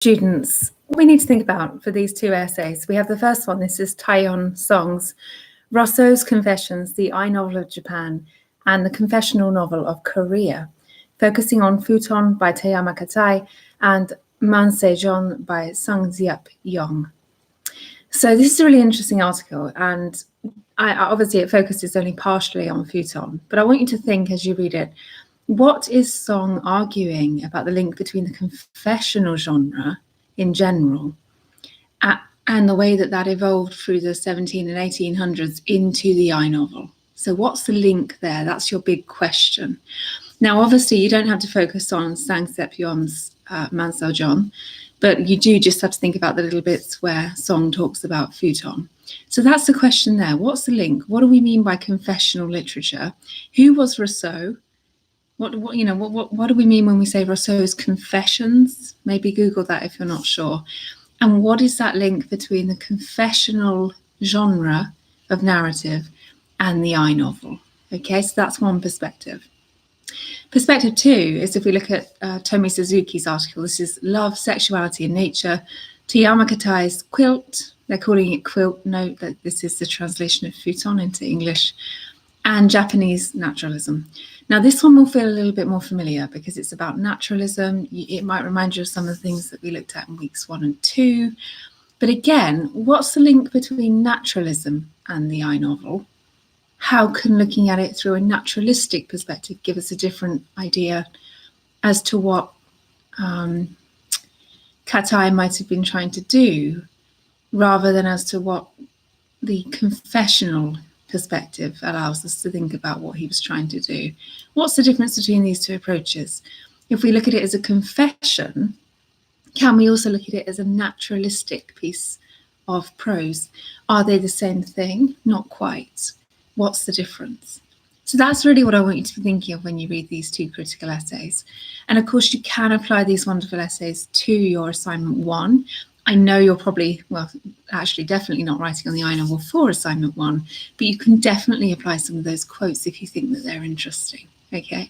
Students, what we need to think about for these two essays, we have the first one. This is Taeyeon Song's Rousseau's Confessions, the I Novel of Japan, and the Confessional Novel of Korea, focusing on Futon by Taeyama Katai and Man Se-jeon by Sung Ziep Yong. So this is a really interesting article, and obviously it focuses only partially on Futon, but I want you to think as you read it, what is Song arguing about the link between the confessional genre in general and the way that that evolved through the 17 and 1800s into the I novel? So what's the link there? That's your big question. Now, obviously, you don't have to focus on Sang Seok-yeon's Man Se-jeon, but you do just have to think about the little bits where Song talks about Futon. So that's the question there. What's the link? What do we mean by confessional literature? Who was Rousseau? What do we mean when we say Rousseau's Confessions? Maybe Google that if you're not sure. And what is that link between the confessional genre of narrative and the I novel? Okay, so that's one perspective. Perspective two is if we look at Tomi Suzuki's article. This is Love, Sexuality and Nature, Taeyama Katai's Quilt. They're calling it Quilt. Note that this is the translation of Futon into English, and Japanese Naturalism. Now, this one will feel a little bit more familiar because it's about naturalism. It might remind you of some of the things that we looked at in weeks 1 and 2. But again, what's the link between naturalism and the I novel? How can looking at it through a naturalistic perspective give us a different idea as to what Katai might have been trying to do, rather than as to what the confessional perspective allows us to think about what he was trying to do? What's the difference between these two approaches? If we look at it as a confession, can we also look at it as a naturalistic piece of prose? Are they the same thing? Not quite. What's the difference? So that's really what I want you to be thinking of when you read these two critical essays. And of course, you can apply these wonderful essays to your assignment 1. I know you're probably, well, actually definitely not writing on the I novel for assignment 1, but you can definitely apply some of those quotes if you think that they're interesting, okay?